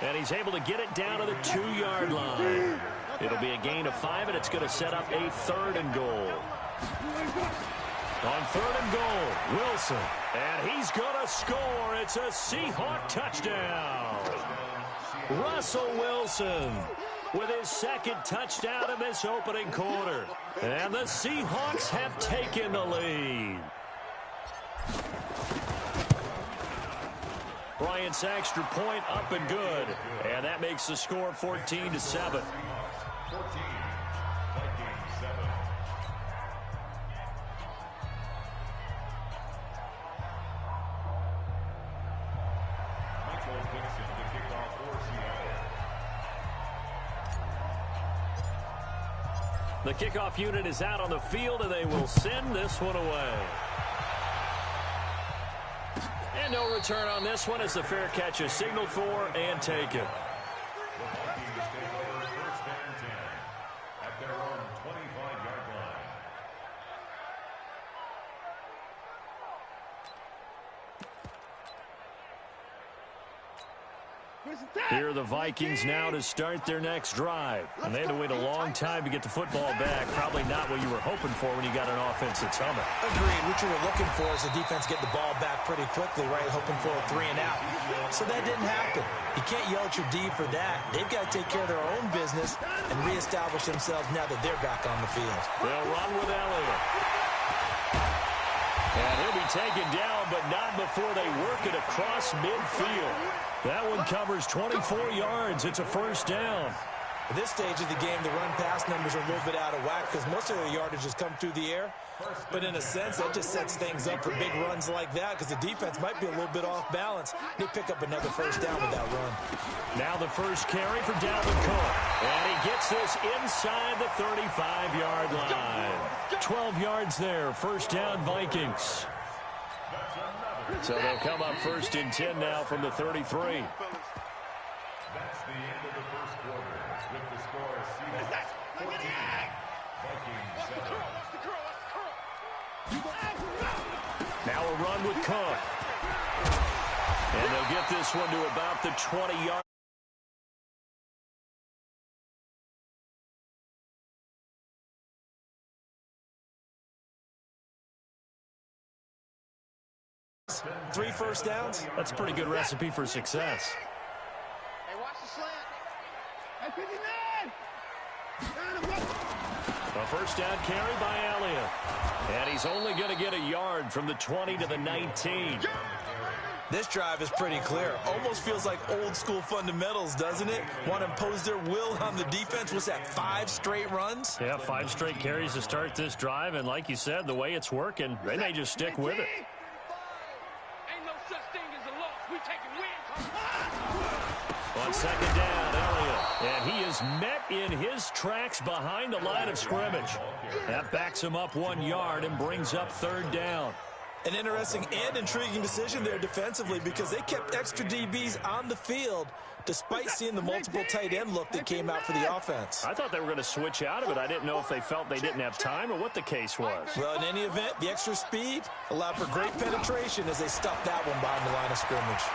And he's able to get it down to the 2-yard line. It'll be a gain of 5, and it's going to set up a 3rd and goal. On 3rd and goal, Wilson. And he's going to score. It's a Seahawk touchdown. Russell Wilson with his 2nd touchdown in this opening quarter. And the Seahawks have taken the lead. Bryant's extra point up and good. And that makes the score 14-7. The kickoff unit is out on the field, and they will send this one away. And no return on this one as the fair catch is signaled for and taken. Here are the Vikings now to start their next drive. And they had to wait a long time to get the football back. Probably not what you were hoping for when you got an offense that's humming. Agreed. What you were looking for is the defense get the ball back pretty quickly, right? Hoping for a 3 and out. So that didn't happen. You can't yell at your D for that. They've got to take care of their own business and reestablish themselves now that they're back on the field. They'll run with Elliott. And he'll be taken down, but not before they work it across midfield. That one covers 24 yards. It's a 1st down. At this stage of the game, the run-pass numbers are a little bit out of whack because most of their yardage has come through the air. But in a sense, that just sets things up for big runs like that because the defense might be a little bit off balance. They pick up another 1st down with that run. Now the first carry for Dalvin Cook. And he gets this inside the 35-yard line. 12 yards there. 1st down, Vikings. So they'll come up 1st and 10 now from the 33. That's the end of the first quarter with the score Seahawks 14, Vikings 7. Now a run with Cook. And they'll get this one to about the 20-yard. Three 1st downs. That's a pretty good recipe for success. Hey, watch the slant. Hey, 59! A 1st down carry by Elliott. And he's only going to get a yard from the 20 to the 19. This drive is pretty clear. Almost feels like old school fundamentals, doesn't it? Want to impose their will on the defense. What's that, 5 straight runs? Yeah, 5 straight carries to start this drive. And like you said, the way it's working, they may just stick with it. On 2nd down, Elliott. And he is met in his tracks behind the line of scrimmage. That backs him up 1 yard and brings up 3rd down. An interesting and intriguing decision there defensively because they kept extra DBs on the field despite seeing the multiple tight end look that came out for the offense. I thought they were going to switch out of it. I didn't know if they felt they didn't have time or what the case was. Well, in any event, the extra speed allowed for great penetration as they stuffed that one behind the line of scrimmage.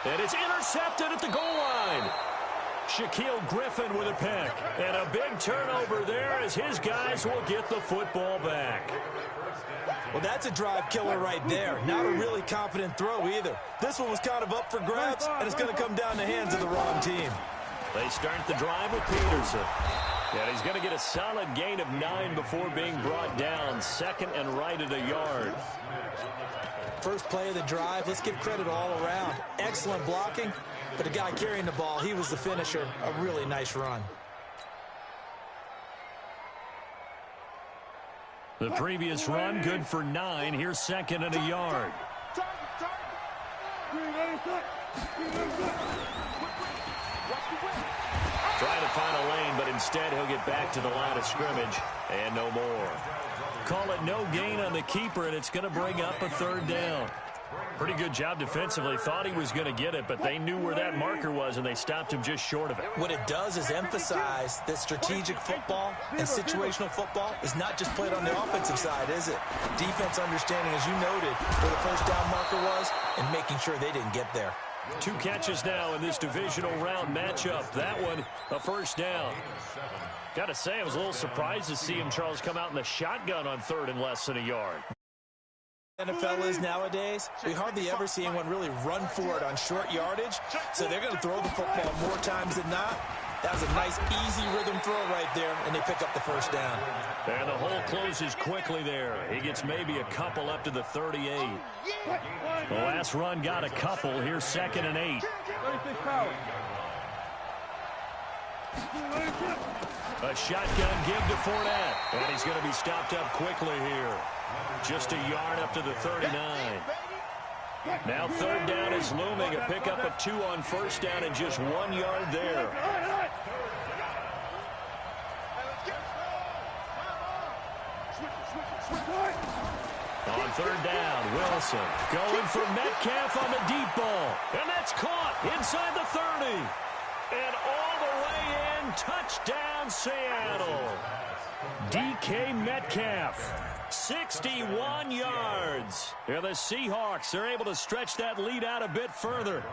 And it's intercepted at the goal line. Shaquille Griffin with a pick. And a big turnover there as his guys will get the football back. Well, that's a drive killer right there. Not a really confident throw either. This one was kind of up for grabs, and it's going to come down the hands of the wrong team. They start the drive with Peterson. And he's going to get a solid gain of 9 before being brought down. 2nd and right at a yard. First play of the drive, let's give credit all around. Excellent blocking, but the guy carrying the ball, he was the finisher. A really nice run. The previous run, good for 9. Here's 2nd and a yard. Trying to find a lane, but instead he'll get back to the line of scrimmage and no more. Call it no gain on the keeper, and it's going to bring up a 3rd down. Pretty good job defensively. Thought he was going to get it, but they knew where that marker was, and they stopped him just short of it. What it does is emphasize that strategic football and situational football is not just played on the offensive side, is it? Defense understanding, as you noted, where the 1st down marker was and making sure they didn't get there. 2 catches now in this divisional round matchup. That one, a first down. Got to say, I was a little surprised to see him, Charles, come out in the shotgun on 3rd and less than a yard. NFL is nowadays, we hardly ever see anyone really run for it on short yardage, so they're going to throw the football more times than not. That was a nice, easy rhythm throw right there, and they pick up the first down. And the hole closes quickly there. He gets maybe a couple up to the 38. The last run got a couple. Here's 2nd and 8. A shotgun give to Fournette. And he's going to be stopped up quickly here. Just a yard up to the 39. Now 3rd down is looming. A pickup of 2 on 1st down and just 1 yard there. On 3rd down, Wilson going for Metcalf on the deep ball. And that's caught inside the 30. And all the way in, touchdown Seattle. DK Metcalf, 61 yards. And the Seahawks are able to stretch that lead out a bit further.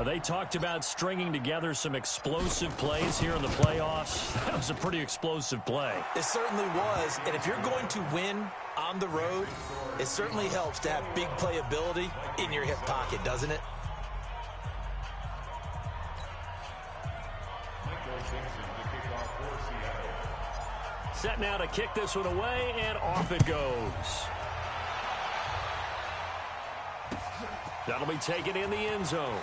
They talked about stringing together some explosive plays here in the playoffs. That was a pretty explosive play. It certainly was. And if you're going to win on the road, it certainly helps to have big playability in your hip pocket, doesn't it? Set now to kick this one away, and off it goes. That'll be taken in the end zone.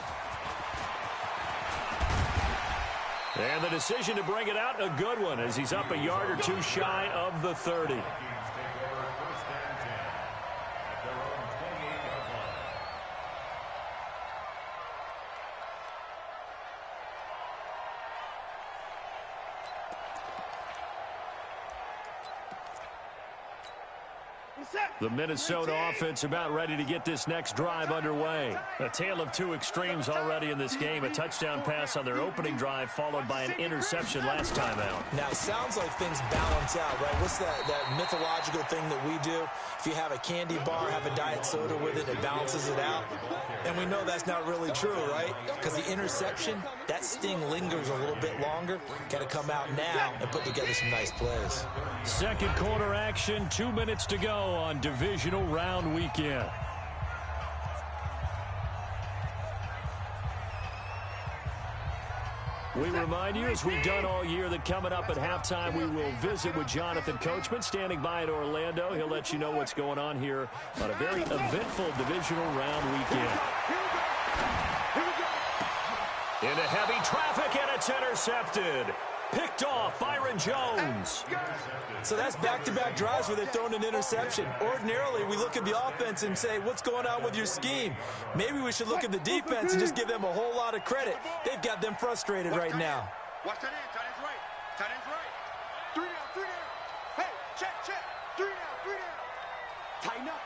And the decision to bring it out, a good one, as he's up a yard or 2 shy of the 30. The Minnesota offense about ready to get this next drive underway. A tale of 2 extremes already in this game. A touchdown pass on their opening drive, followed by an interception last time out. Now, it sounds like things balance out, right? What's that mythological thing that we do? If you have a candy bar, have a diet soda with it, it balances it out. And we know that's not really true, right? Because the interception, that sting lingers a little bit longer. Got to come out now and put together some nice plays. Second quarter action, 2 minutes to go on divisional round weekend. We remind you, as we've done all year, that coming up at halftime, we will visit with Jonathan Coachman, standing by in Orlando. He'll let you know what's going on here on a very eventful divisional round weekend. Into heavy traffic, and it's intercepted. Picked off Byron Jones. So that's back-to-back drives where they've thrown an interception. Ordinarily, we look at the offense and say, what's going on with your scheme? Maybe we should look at the defense and just give them a whole lot of credit. They've got them frustrated right now. Watch that end. Tight end's right. Tight end's right. 3 down. Hey, check. 3 down. Tighten up.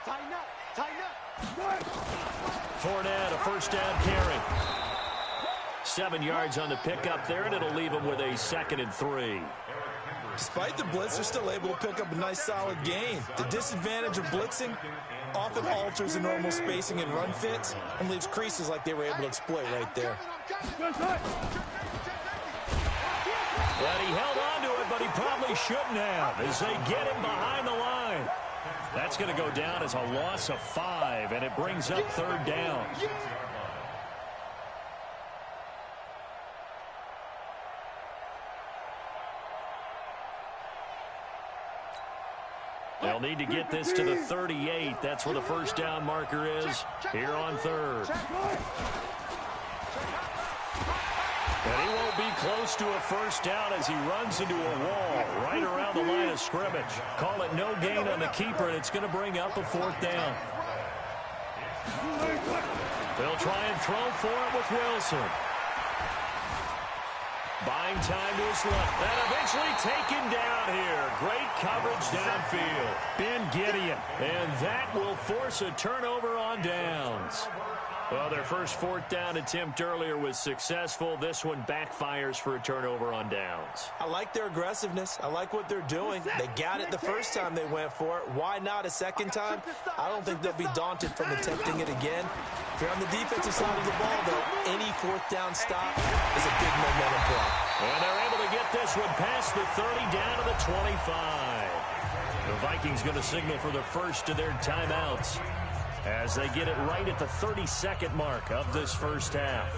Fournette, a first down carry. 7 yards on the pickup there, and it'll leave him with a 2nd and 3. Despite the blitz, they're still able to pick up a nice, solid gain. The disadvantage of blitzing often alters the normal spacing and run fits and leaves creases like they were able to exploit right there. And he held on to it, but he probably shouldn't have, as they get him behind the line. That's going to go down as a loss of 5, and it brings up 3rd down. They'll need to get this to the 38. That's where the first down marker is here on 3rd. And he won't be close to a first down as he runs into a wall right around the line of scrimmage. Call it no gain on the keeper, and it's going to bring up a 4th down. They'll try and throw for it with Wilson. Buying time to his left. And eventually taken down here. Great coverage downfield. Ben Gideon. And that will force a turnover on downs. Well, their first 4th down attempt earlier was successful. This one backfires for a turnover on downs. I like their aggressiveness. I like what they're doing. They got it the first time they went for it. Why not a second time? I don't think they'll be daunted from attempting it again. If you're on the defensive side of the ball, though, any fourth down stop is a big momentum play. And they're able to get this one past the 30 down to the 25. The Vikings going to signal for the first of their timeouts as they get it right at the 32nd mark of this first half.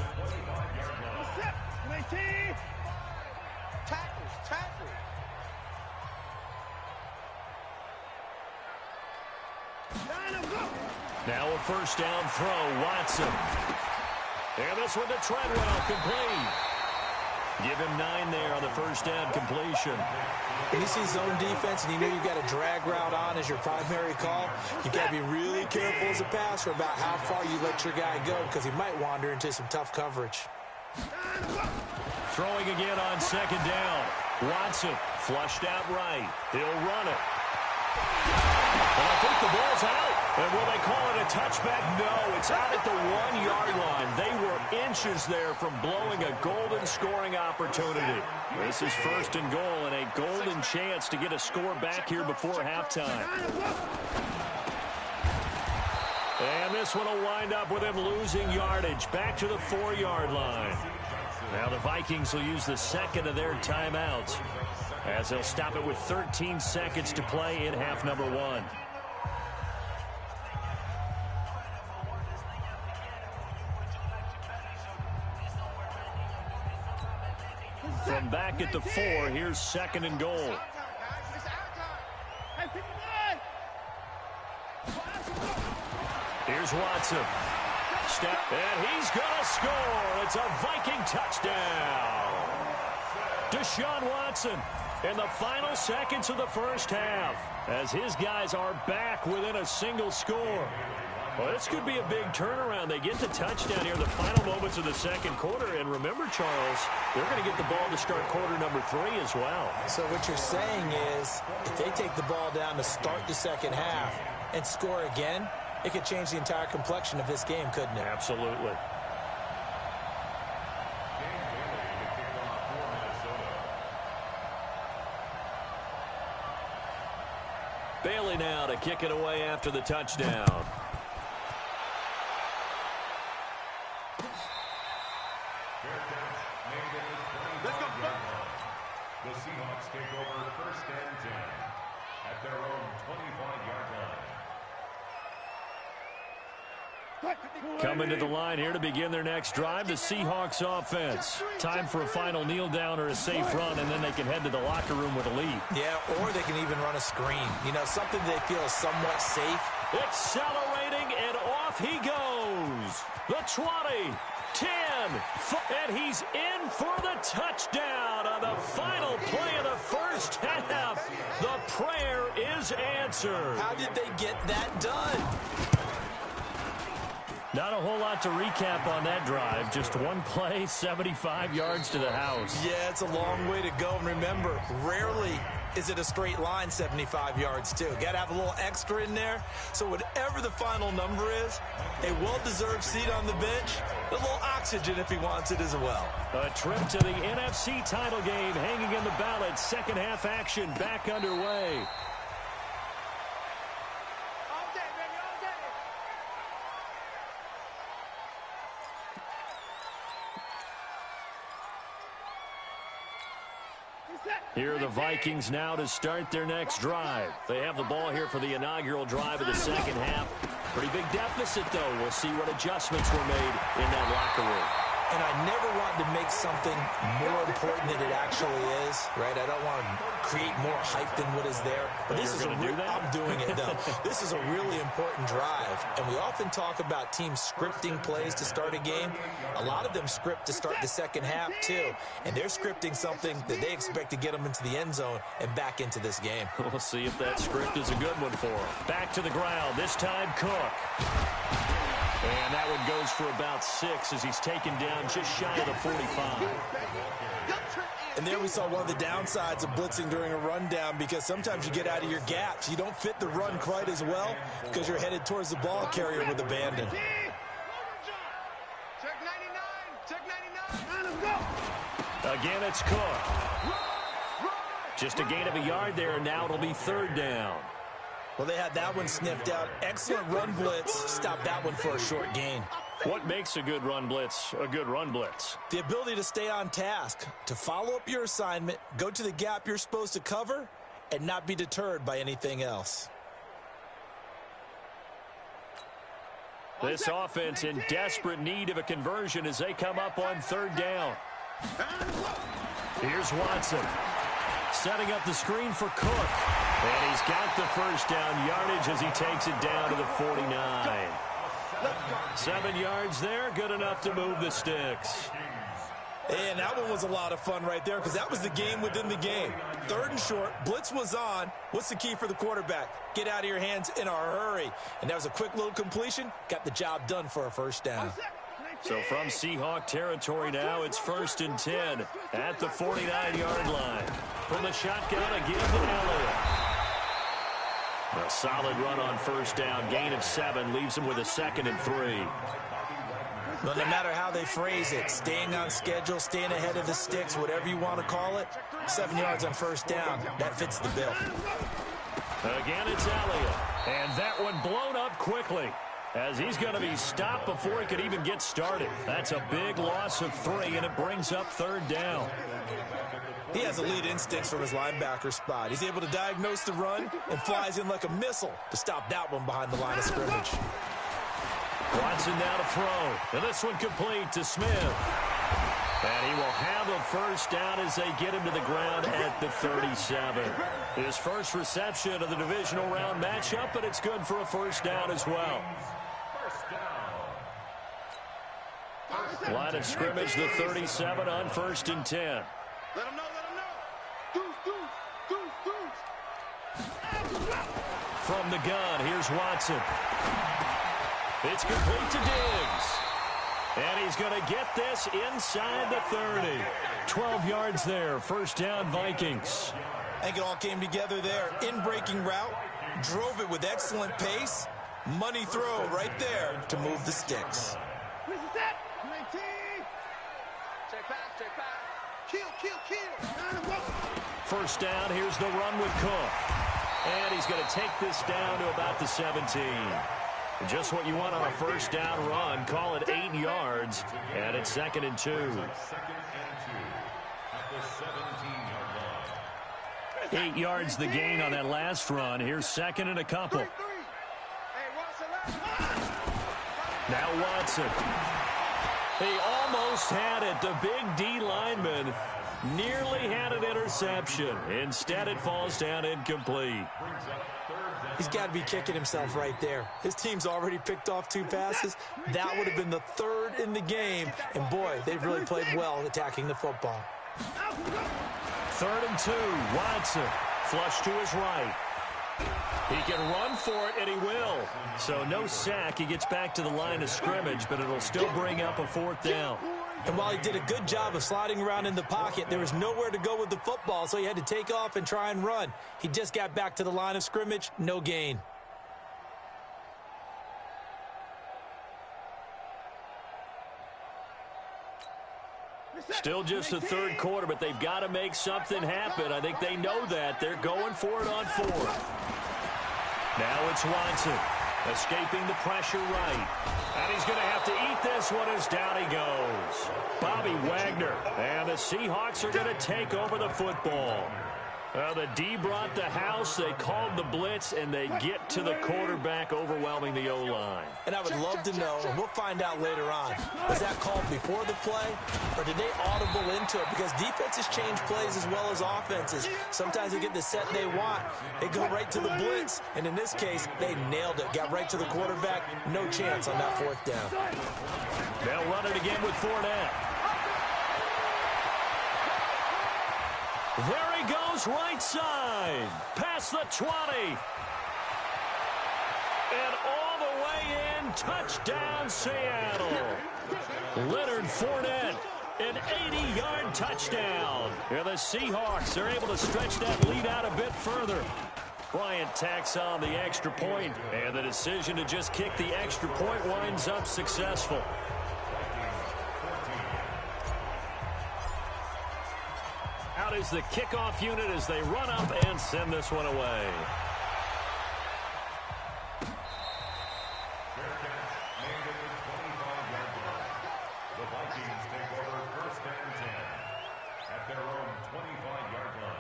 Now a first down throw, Watson. And this one to Treadwell, complete. Give him 9 there on the first down completion. When you see zone defense and you know you've got a drag route on as your primary call, you've got to be really careful as a passer about how far you let your guy go because he might wander into some tough coverage. Throwing again on second down. Watson flushed out right. He'll run it. And I think the ball's out. And will they call it a touchback? No, it's out at the 1-yard line. They were inches there from blowing a golden scoring opportunity. This is first and goal and a golden chance to get a score back here before halftime. And this one will wind up with him losing yardage back to the 4-yard line. Now the Vikings will use the second of their timeouts as they'll stop it with 13 seconds to play in half number 1. From back at the 4, here's second and goal. Here's Watson. Step, and he's going to score. It's a Viking touchdown. Deshaun Watson in the final seconds of the first half as his guys are back within a single score. Well, this could be a big turnaround. They get the touchdown here in the final moments of the second quarter. And remember, Charles, they're going to get the ball to start quarter number 3 as well. So what you're saying is if they take the ball down to start the second half and score again, it could change the entire complexion of this game, couldn't it? Absolutely. Bailey now to kick it away after the touchdown. The Seahawks take over first and 10 at their own 25-yard line. Coming to the line here to begin their next drive, the Seahawks offense. Time for a final kneel down or a safe run, and then they can head to the locker room with a lead. Yeah, or they can even run a screen. You know, something they feel is somewhat safe. Accelerating, and off he goes. The 20, 10, and he's in for the touchdown on the final play of the first half. The prayer is answered. How did they get that done? Not a whole lot to recap on that drive. Just one play, 75 yards to the house. Yeah, it's a long way to go. And remember, rarely is it a straight line 75 yards, too. Got to have a little extra in there. So whatever the final number is, a well-deserved seat on the bench, a little oxygen if he wants it as well. A trip to the NFC title game hanging in the balance. Second half action back underway. Here are the Vikings now to start their next drive. They have the ball here for the inaugural drive of the second half. Pretty big deficit, though. We'll see what adjustments were made in that locker room. And I never want to make something more important than it actually is, right? I don't want to create more hype than what is there. But this is I'm doing it, though. This is a really important drive. And we often talk about teams scripting plays to start a game. A lot of them script to start the second half, too. And they're scripting something that they expect to get them into the end zone and back into this game. We'll see if that script is a good one for them. Back to the ground, this time Cook. And that one goes for about 6 as he's taken down just shy of the 45. And there we saw one of the downsides of blitzing during a rundown because sometimes you get out of your gaps. You don't fit the run quite as well because you're headed towards the ball carrier with abandon. Check 99. Check 99. Let's go. Again, it's Cook. Just a gain of a yard there, and now it'll be third down. Well, they had that one sniffed out. Excellent run blitz. Stopped that one for a short gain. What makes a good run blitz a good run blitz? The ability to stay on task, to follow up your assignment, go to the gap you're supposed to cover, and not be deterred by anything else. This offense in desperate need of a conversion as they come up on third down. Here's Watson. Setting up the screen for Cook. And he's got the first down yardage as he takes it down to the 49. 7 yards there, good enough to move the sticks. And that one was a lot of fun right there because that was the game within the game. Third and short, blitz was on. What's the key for the quarterback? Get out of your hands in a hurry. And that was a quick little completion. Got the job done for a first down. So from Seahawk territory now, it's 1st and 10 at the 49-yard line. From the shotgun again to Elliott. A solid run on first down. Gain of 7 leaves him with a 2nd and 3. Well, no matter how they phrase it, staying on schedule, staying ahead of the sticks, whatever you want to call it, 7 yards on first down, that fits the bill. Again, it's Elliott. And that one blown up quickly as he's going to be stopped before he could even get started. That's a big loss of 3, and it brings up third down. He has elite instincts from his linebacker spot. He's able to diagnose the run and flies in like a missile to stop that one behind the line of scrimmage. Watson now to throw. And this one complete to Smith. And he will have a first down as they get him to the ground at the 37. His first reception of the divisional round matchup, but it's good for a first down as well. Line of scrimmage, the 37 on 1st and 10. Let him know, let him know. Deuce. From the gun, here's Watson. It's complete to Diggs. And he's going to get this inside the 30. 12 yards there. First down, Vikings. I think it all came together there. In-breaking route. Drove it with excellent pace. Money throw right there to move the sticks. This is it. 19. Check back. Kill. First down, here's the run with Cook. And he's going to take this down to about the 17. Just what you want on a first down run. Call it 8 yards. And it's 2nd and 2. 2nd and 2 at the 17-yard line. 8 yards the gain on that last run. Here's 2nd and a couple. Now Watson. He almost had it. The big D lineman nearly had an interception. Instead, it falls down incomplete. He's got to be kicking himself right there. His team's already picked off 2 passes. That would have been the 3rd in the game. And, boy, they've really played well attacking the football. 3rd and 2. Watson. Flush to his right. He can run for it, and he will. So no sack. He gets back to the line of scrimmage, but it'll still bring up a 4th down. And while he did a good job of sliding around in the pocket, there was nowhere to go with the football, so he had to take off and try and run. He just got back to the line of scrimmage, no gain. Still just the 3rd quarter, but they've got to make something happen. I think they know that. They're going for it on 4th. Now it's Watson. Escaping the pressure right. And he's going to have to eat this one as down he goes. Bobby Wagner. And the Seahawks are going to take over the football. The D brought the house. They called the blitz, and they get to the quarterback, overwhelming the O-line. And I would love to know, and we'll find out later on, was that called before the play, or did they audible into it? Because defenses change plays as well as offenses. Sometimes they get the set they want. They go right to the blitz, and in this case, they nailed it. Got right to the quarterback. No chance on that 4th down. They'll run it again with Fournette. There he goes, right side. Past the 20. And all the way in, touchdown Seattle. Leonard Fournette, an 80-yard touchdown. And the Seahawks are able to stretch that lead out a bit further. Bryant tacks on the extra point, and the decision to just kick the extra point winds up successful. Out is the kickoff unit as they run up and send this one away. Vikings take over 1st and 10 at their own 25-yard line.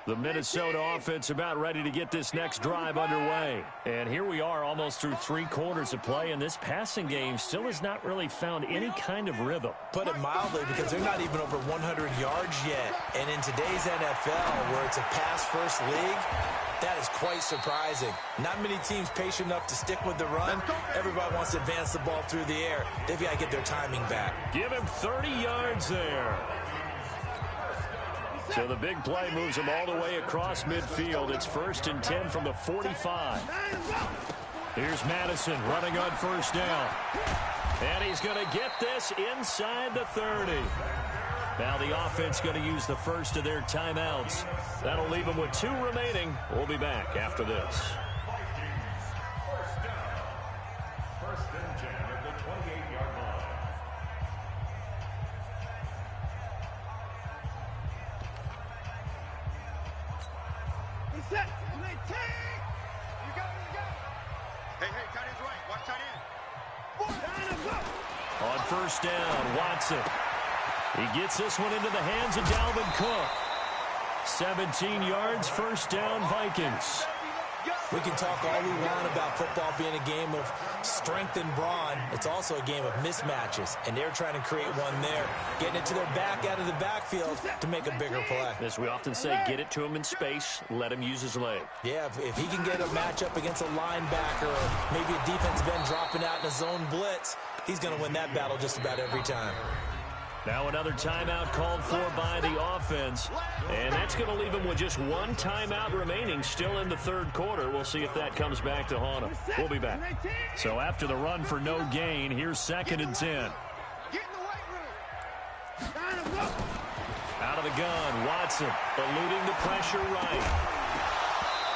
The Minnesota offense about ready to get this next drive underway. And here we are almost through 3 quarters of play, and this passing game still has not really found any kind of rhythm. Put it mildly, because they're not even over 100 yards yet. And in today's NFL, where it's a pass-first league, that is quite surprising. Not many teams patient enough to stick with the run. Everybody wants to advance the ball through the air. They've got to get their timing back. Give him 30 yards there. So the big play moves him all the way across midfield. It's 1st and 10 from the 45. Here's Madison running on 1st down. And he's going to get this inside the 30. Now the offense going to use the first of their timeouts. That'll leave them with 2 remaining. We'll be back after this. First and 10 at the 28-yard line. Set. You got it. Hey, tight end's right. Watch tight end. On 1st down, Watson. He gets this one into the hands of Dalvin Cook. 17 yards, 1st down, Vikings. We can talk all we want about football being a game of strength and brawn. It's also a game of mismatches, and they're trying to create one there, getting it to their back out of the backfield to make a bigger play. As we often say, get it to him in space, let him use his leg. Yeah, if he can get a matchup against a linebacker or maybe a defensive end dropping out in a zone blitz, he's going to win that battle just about every time. Now another timeout called for by the offense, and that's going to leave him with just 1 timeout remaining still in the 3rd quarter. We'll see if that comes back to haunt him. We'll be back. So after the run for no gain, here's 2nd and 10. Out of the gun, Watson eluding the pressure right.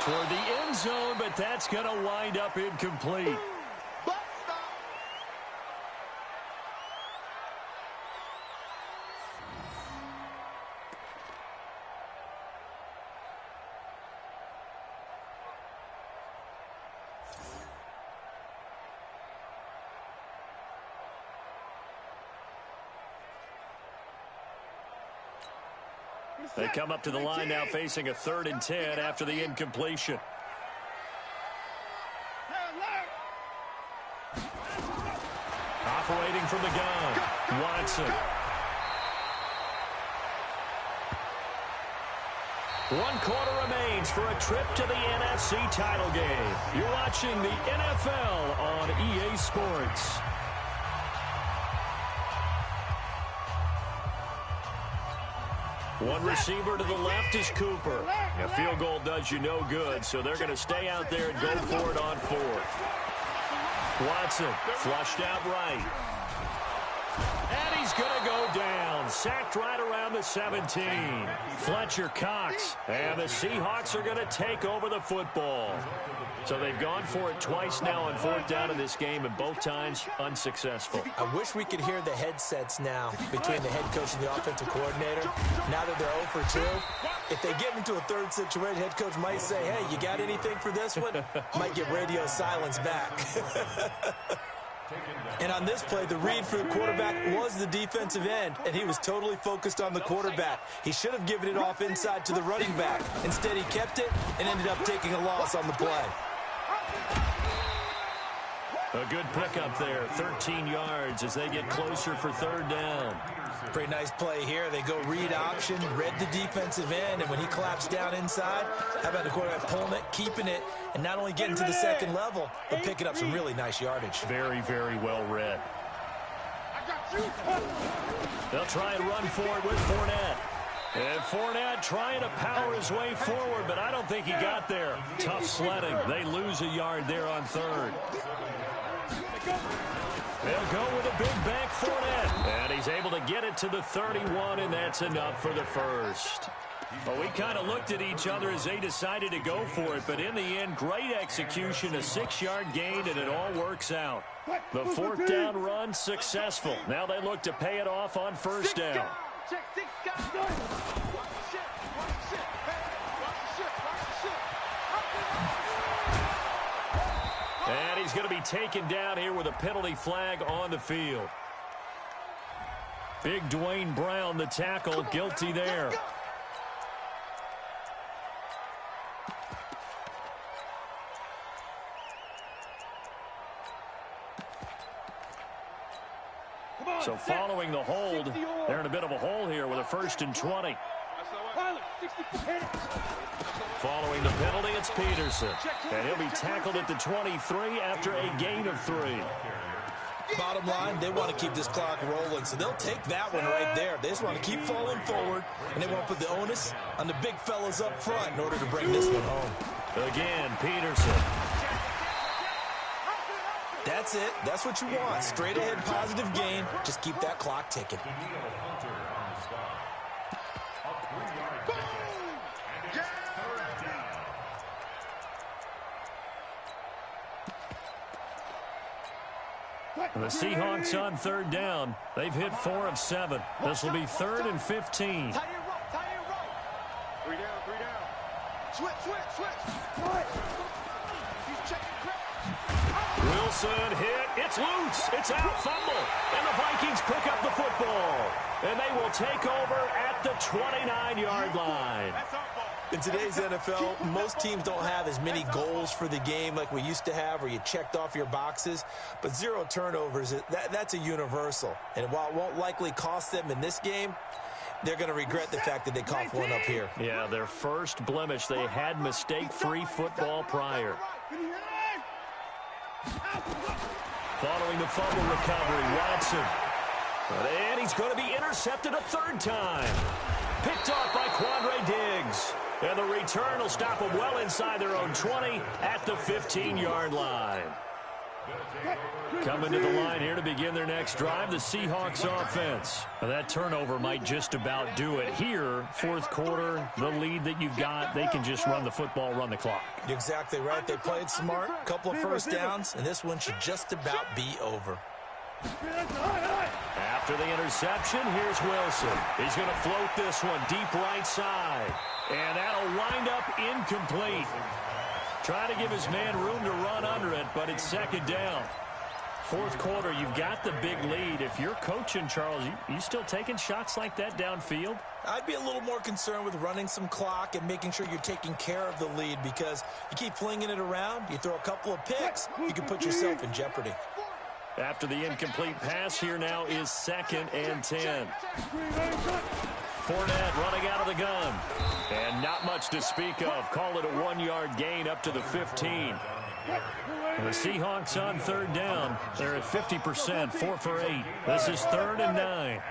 Toward the end zone, but that's going to wind up incomplete. They come up to the line now facing a 3rd and 10 after the incompletion. Operating from the gun, Watson. 1 quarter remains for a trip to the NFC title game. You're watching the NFL on EA Sports. One receiver to the left is Cooper. A field goal does you no good, so they're going to stay out there and go for it on 4th. Watson flushed out right. And he's going to go down. Sacked right around the 17. Fletcher Cox. And the Seahawks are going to take over the football. So they've gone for it twice now on 4th down in this game, and both times unsuccessful. I wish we could hear the headsets now between the head coach and the offensive coordinator. Now that they're 0 for 2, if they get into a 3rd situation, head coach might say, hey, you got anything for this one? Might get radio silence back. And on this play, the read for the quarterback was the defensive end, and he was totally focused on the quarterback. He should have given it off inside to the running back. Instead, he kept it and ended up taking a loss on the play. A good pickup there, 13 yards as they get closer for 3rd down. Pretty nice play here. They go read option, read the defensive end, and when he claps down inside, how about the quarterback pulling it, keeping it, and not only getting to the 2nd level, but picking up some really nice yardage. Very, very well read. They'll try and run for it with Fournette. And Fournette trying to power his way forward, but I don't think he got there. Tough sledding. They lose a yard there on 3rd. They'll go with a big bank Fournette. And he's able to get it to the 31, and that's enough for the 1st. Well, we kind of looked at each other as they decided to go for it, but in the end, great execution, a 6-yard gain, and it all works out. The 4th down run successful. Now they look to pay it off on 1st down. And he's going to be taken down here with a penalty flag on the field. Big Dwayne Brown, the tackle, guilty there. So following the hold, they're in a bit of a hole here with a 1st and 20. Following the penalty, it's Peterson. And he'll be tackled at the 23 after a gain of 3. Bottom line, they want to keep this clock rolling, so they'll take that one right there. They just want to keep falling forward, and they want to put the onus on the big fellas up front in order to bring this one home. Again, Peterson. That's it. That's what you want. Straight ahead, positive gain. Just keep that clock ticking. The Seahawks on 3rd down. They've hit 4 of 7. This will be 3rd and 15. Tight end right. 3 down, 3 down. Switch. He's checking quick. Wilson hit. It's loose. It's out. Fumble. And the Vikings pick up the football. And they will take over at the 29-yard line. In today's NFL, most teams don't have as many goals for the game like we used to have where you checked off your boxes. But 0 turnovers, that's a universal. And while it won't likely cost them in this game, they're going to regret the fact that they coughed one up here. Yeah, their first blemish. They had mistake-free football prior. Following the fumble recovery, Watson. And he's going to be intercepted a 3rd time. Picked off by Quandre Diggs. And the return will stop them well inside their own 20 at the 15-yard line. Coming to the line here to begin their next drive, the Seahawks offense. Now that turnover might just about do it. Here, 4th quarter, the lead that you've got, they can just run the football, run the clock. You're exactly right. They played smart, a couple of 1st downs, and this one should just about be over. After the interception, here's Wilson. He's going to float this one deep right side. And that'll wind up incomplete. Trying to give his man room to run under it, but it's 2nd down. 4th quarter, you've got the big lead. If you're coaching, Charles, you still taking shots like that downfield? I'd be a little more concerned with running some clock and making sure you're taking care of the lead because you keep flinging it around, you throw a couple of picks, you can put yourself in jeopardy. After the incomplete pass, here now is 2nd and 10. Fournette running out of the gun. And not much to speak of. Call it a 1-yard gain up to the 15. And the Seahawks on 3rd down. They're at 50%, 4 for 8. This is 3rd and 9.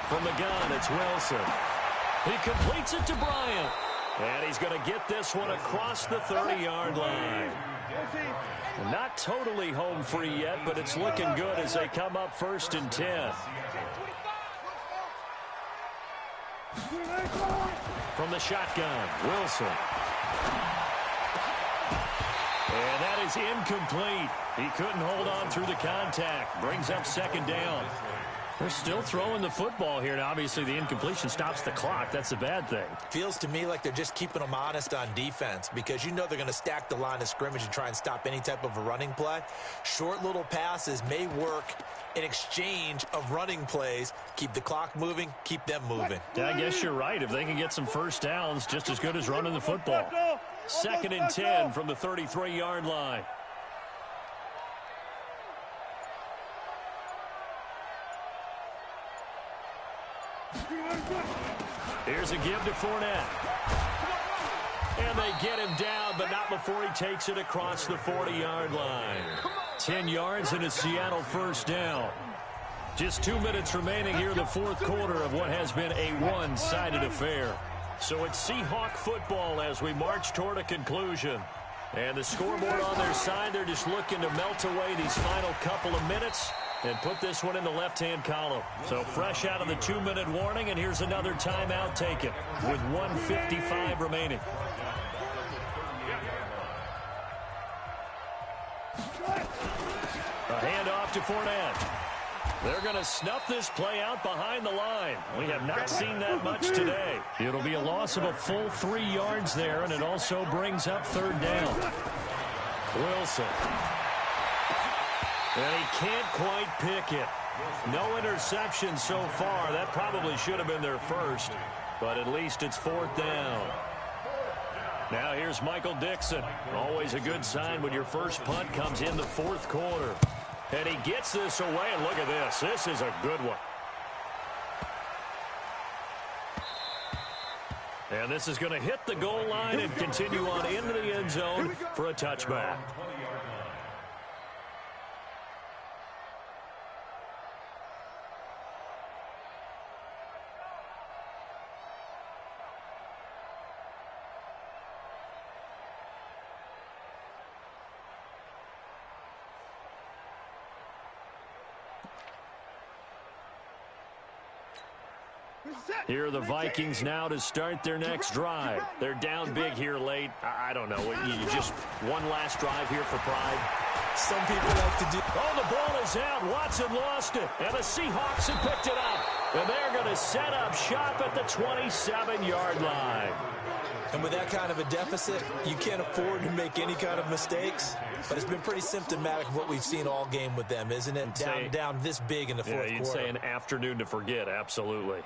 From the gun, it's Wilson. He completes it to Bryant. And he's going to get this one across the 30-yard line. Not totally home free yet, but it's looking good as they come up 1st and 10. From the shotgun, Wilson. And that is incomplete. He couldn't hold on through the contact. Brings up 2nd down. They're still throwing the football here. Now, obviously, the incompletion stops the clock. That's a bad thing. Feels to me like they're just keeping them honest on defense because you know they're going to stack the line of scrimmage and try and stop any type of a running play. Short little passes may work in exchange of running plays. Keep the clock moving, keep them moving. Yeah, I guess you're right. If they can get some 1st downs, just as good as running the football. 2nd and 10 from the 33-yard line. Here's a give to Fournette. And they get him down, but not before he takes it across the 40-yard line. 10 yards and a Seattle 1st down. Just 2 minutes remaining here in the 4th quarter of what has been a one-sided affair. So it's Seahawk football as we march toward a conclusion. And the scoreboard on their side, they're just looking to melt away these final couple of minutes and put this one in the left-hand column. So fresh out of the 2-minute warning, and here's another timeout taken with 1:55 remaining. A handoff to Fournette. They're going to snuff this play out behind the line. We have not seen that much today. It'll be a loss of a full 3 yards there, and it also brings up 3rd down. Wilson. And he can't quite pick it. No interception so far. That probably should have been their first, but at least it's 4th down. Now here's Michael Dixon. Always a good sign when your first punt comes in the 4th quarter. And he gets this away, and look at this. This is a good one. And this is going to hit the goal line and continue on into the end zone for a touchback. Here are the Vikings now to start their next drive. They're down big here late. I don't know. You just one last drive here for pride. Some people like to do. Oh, the ball is out. Watson lost it. And the Seahawks have picked it up. And they're going to set up shop at the 27-yard line. And with that kind of a deficit, you can't afford to make any kind of mistakes. But it's been pretty symptomatic of what we've seen all game with them, isn't it? Down this big in the 4th quarter. You'd say an afternoon to forget. Absolutely.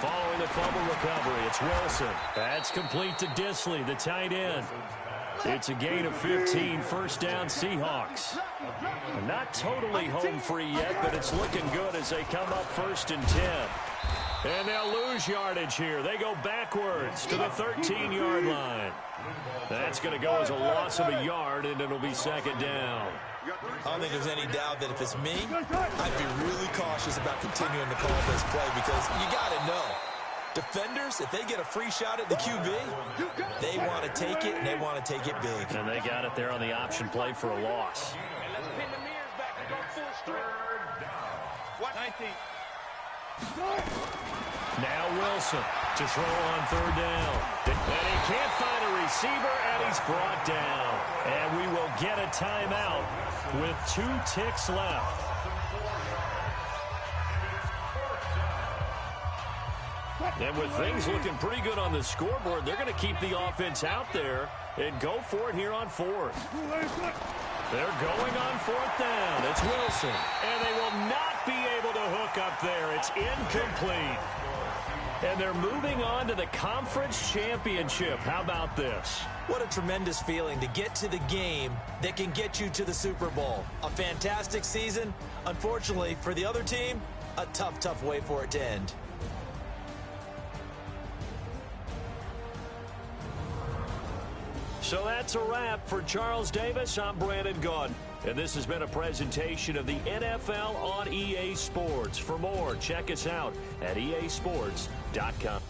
Following the fumble recovery, it's Wilson. That's complete to Disley, the tight end. It's a gain of 15, 1st down Seahawks. Not totally home free yet, but it's looking good as they come up 1st and 10. And they'll lose yardage here. They go backwards to the 13-yard line. That's going to go as a loss of a yard, and it'll be 2nd down. I don't think there's any doubt that if it's me, I'd be really cautious about continuing to call this play because you got to know. Defenders, if they get a free shot at the QB, they want to take it, and they want to take it big. And they got it there on the option play for a loss. Let's pin the mirrors back and go full strength. What? 19. Now Wilson to throw on 3rd down. And he can't find a receiver, and he's brought down. And we will get a timeout with 2 ticks left. And with things looking pretty good on the scoreboard, they're going to keep the offense out there and go for it here on 4th. They're going on 4th down. It's Wilson. And they will not be able to hook up there. It's incomplete. And they're moving on to the conference championship. How about this? What a tremendous feeling to get to the game that can get you to the Super Bowl. A fantastic season. Unfortunately, for the other team, a tough, tough way for it to end. So that's a wrap for Charles Davis. I'm Brandon Gaudin. And this has been a presentation of the NFL on EA Sports. For more, check us out at easports.com.